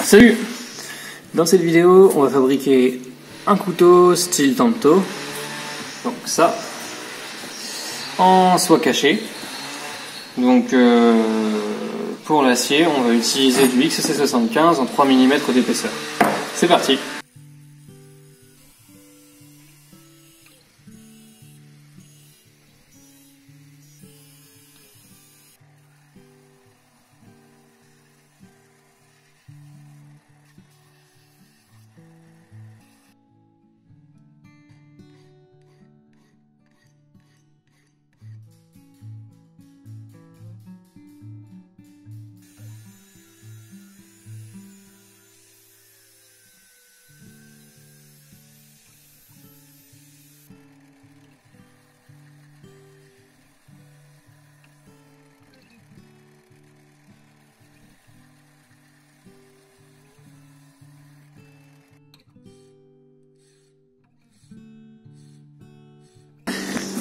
Salut! Dans cette vidéo, on va fabriquer un couteau style Tanto. Donc ça, en soie cachée. Donc pour l'acier, on va utiliser du XC75 en 3 mm d'épaisseur. C'est parti!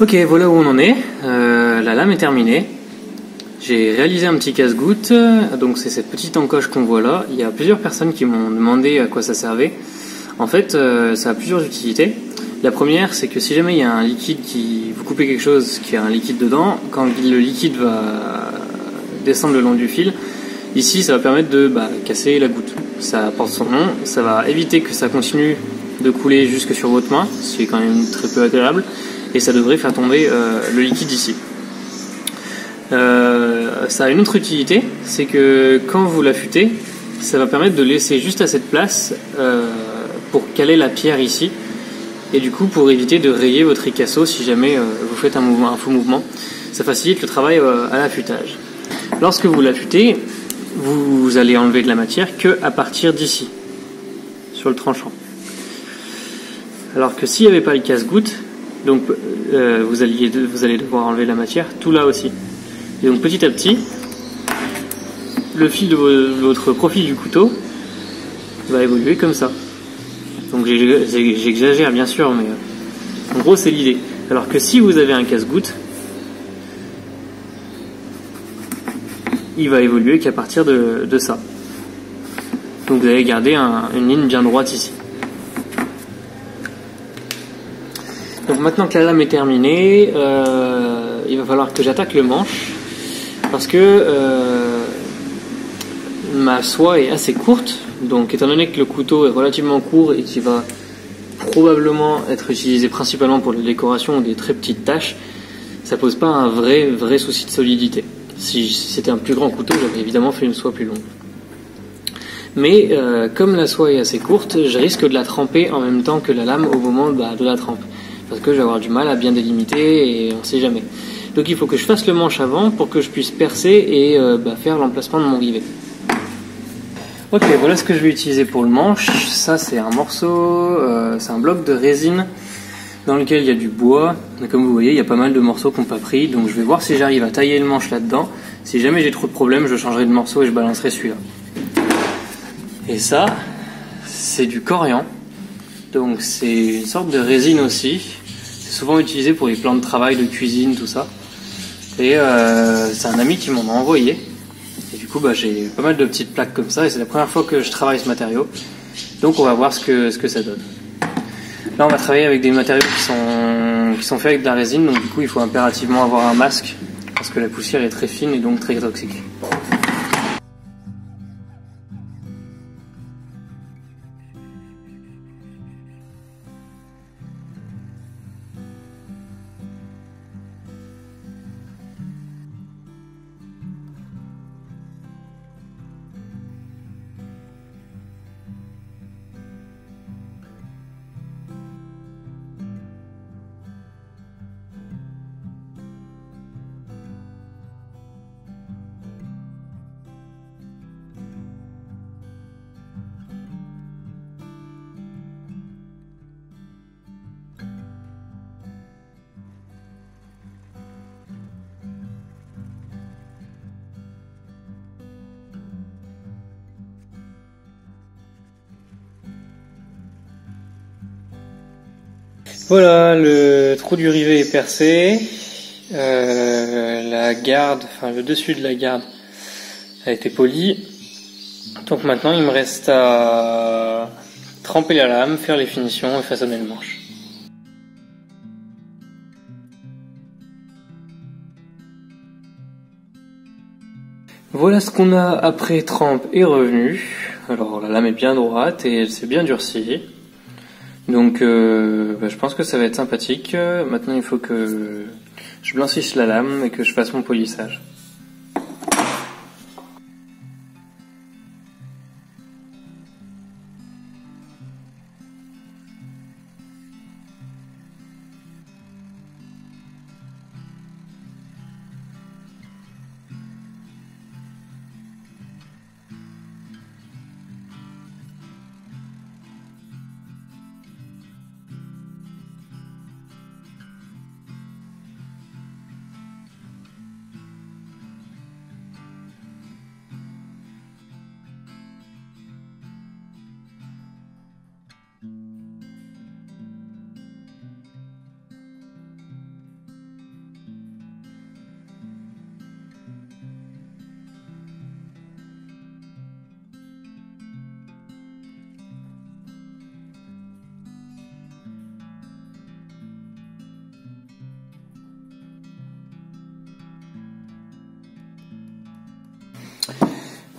Ok, voilà où on en est. La lame est terminée. J'ai réalisé un petit casse-goutte. Donc c'est cette petite encoche qu'on voit là. Il y a plusieurs personnes qui m'ont demandé à quoi ça servait. En fait, ça a plusieurs utilités. La première, c'est que si jamais il y a un liquide vous coupez quelque chose qui a un liquide dedans, quand le liquide va descendre le long du fil, ici ça va permettre de casser la goutte. Ça porte son nom. Ça va éviter que ça continue de couler jusque sur votre main, ce qui est quand même très peu agréable. Et ça devrait faire tomber le liquide ici. Ça a une autre utilité, c'est que quand vous l'affûtez, ça va permettre de laisser juste assez de place pour caler la pierre ici, et du coup pour éviter de rayer votre ricasso si jamais vous faites un faux mouvement. Ça facilite le travail à l'affûtage. Lorsque vous l'affûtez, vous allez enlever de la matière que à partir d'ici, sur le tranchant. Alors que s'il n'y avait pas le casse-goutte, donc vous allez devoir enlever la matière tout là aussi. Et donc petit à petit, le fil de votre profil du couteau va évoluer comme ça. Donc j'exagère bien sûr, mais en gros c'est l'idée. Alors que si vous avez un casse-goutte, il va évoluer qu'à partir de ça. Donc vous allez garder une ligne bien droite ici. Donc maintenant que la lame est terminée, il va falloir que j'attaque le manche parce que ma soie est assez courte, donc étant donné que le couteau est relativement court et qu'il va probablement être utilisé principalement pour la décoration ou des très petites taches, ça pose pas un vrai souci de solidité. Si c'était un plus grand couteau, j'aurais évidemment fait une soie plus longue. Mais comme la soie est assez courte, je risque de la tremper en même temps que la lame au moment de la trempe. Parce que je vais avoir du mal à bien délimiter et on ne sait jamais. Donc il faut que je fasse le manche avant pour que je puisse percer et faire l'emplacement de mon rivet. Ok, voilà ce que je vais utiliser pour le manche. Ça c'est un morceau, c'est un bloc de résine dans lequel il y a du bois. Et comme vous voyez, il y a pas mal de morceaux qui n'ont pas pris. Donc je vais voir si j'arrive à tailler le manche là-dedans. Si jamais j'ai trop de problèmes, je changerai de morceau et je balancerai celui-là. Et ça, c'est du corian. Donc c'est une sorte de résine aussi. C'est souvent utilisé pour les plans de travail, de cuisine, tout ça. Et c'est un ami qui m'en a envoyé. Et du coup j'ai pas mal de petites plaques comme ça. Et c'est la première fois que je travaille ce matériau. Donc on va voir ce que ça donne. Là on va travailler avec des matériaux qui sont faits avec de la résine. Donc du coup il faut impérativement avoir un masque. Parce que la poussière est très fine et donc très toxique. Voilà, le trou du rivet est percé. La garde, enfin le dessus de la garde a été poli. Donc maintenant il me reste à tremper la lame, faire les finitions et façonner le manche. Voilà ce qu'on a après trempe et revenu. Alors la lame est bien droite et elle s'est bien durcie. Donc je pense que ça va être sympathique. Maintenant il faut que je blanchisse la lame et que je fasse mon polissage.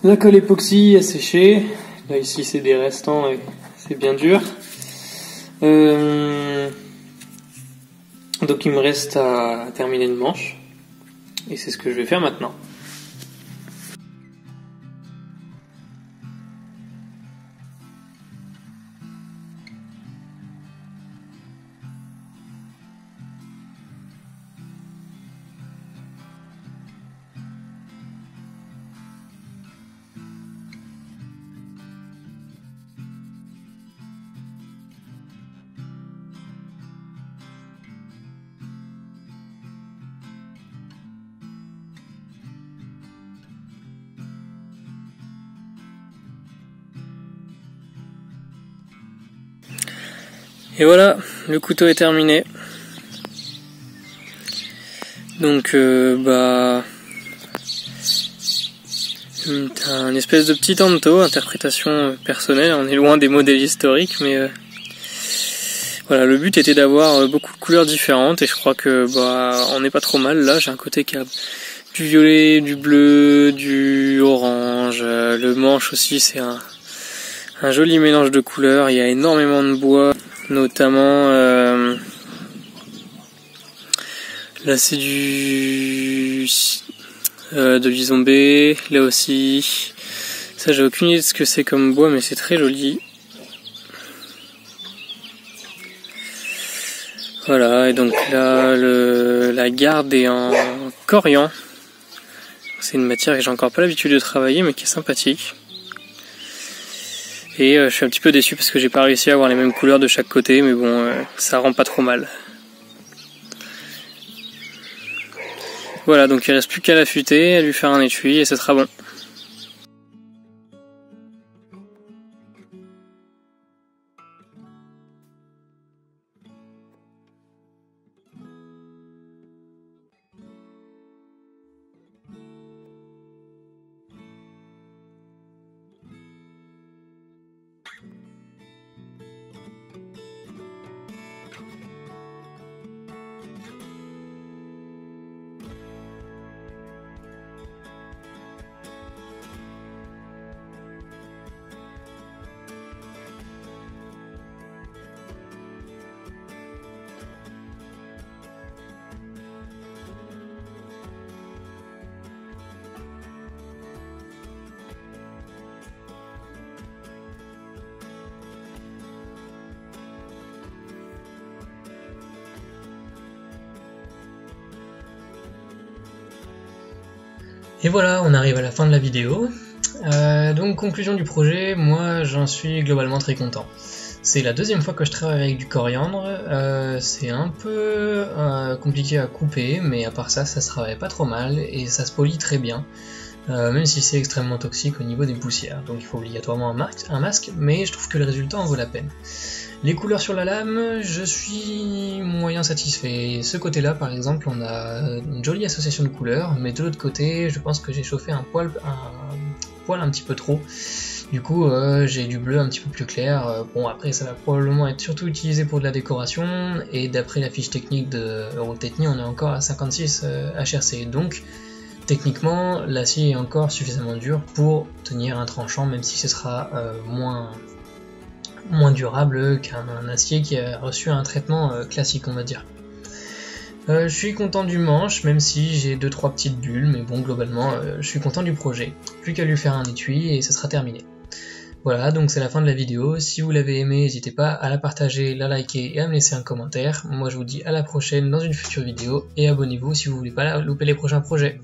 La colle époxy a séché. Là ici c'est des restants et c'est bien dur. Donc il me reste à terminer une manche. Et c'est ce que je vais faire maintenant. Et voilà, le couteau est terminé. Donc un espèce de petit tanto, interprétation personnelle, on est loin des modèles historiques, mais voilà, le but était d'avoir beaucoup de couleurs différentes et je crois que on n'est pas trop mal là. J'ai un côté qui a du violet, du bleu, du orange, le manche aussi c'est un joli mélange de couleurs, il y a énormément de bois. Notamment là c'est de l'isombe, là aussi ça j'ai aucune idée de ce que c'est comme bois mais c'est très joli. Voilà, et donc là la garde est en corian, c'est une matière que j'ai encore pas l'habitude de travailler mais qui est sympathique. Et je suis un petit peu déçu parce que j'ai pas réussi à avoir les mêmes couleurs de chaque côté, mais bon, ça rend pas trop mal. Voilà, donc il reste plus qu'à l'affûter, à lui faire un étui et ça sera bon. Et voilà, on arrive à la fin de la vidéo. Donc conclusion du projet, moi j'en suis globalement très content. C'est la deuxième fois que je travaille avec du coriandre, c'est un peu compliqué à couper, mais à part ça, ça se travaille pas trop mal et ça se polit très bien, même si c'est extrêmement toxique au niveau des poussières, donc il faut obligatoirement un masque, mais je trouve que le résultat en vaut la peine. Les couleurs sur la lame, je suis moyen satisfait. Ce côté-là, par exemple, on a une jolie association de couleurs, mais de l'autre côté, je pense que j'ai chauffé un poil poil un petit peu trop. Du coup, j'ai du bleu un petit peu plus clair. Bon, après, ça va probablement être surtout utilisé pour de la décoration. Et d'après la fiche technique de Eurotechnie, on est encore à 56 HRC. Donc, techniquement, l'acier est encore suffisamment dur pour tenir un tranchant, même si ce sera moins durable qu'un acier qui a reçu un traitement classique, on va dire. Je suis content du manche, même si j'ai 2-3 petites bulles, mais bon, globalement, je suis content du projet. Plus qu'à lui faire un étui et ça sera terminé. Voilà, donc c'est la fin de la vidéo. Si vous l'avez aimé, n'hésitez pas à la partager, la liker et à me laisser un commentaire. Moi, je vous dis à la prochaine dans une future vidéo et abonnez-vous si vous voulez pas louper les prochains projets.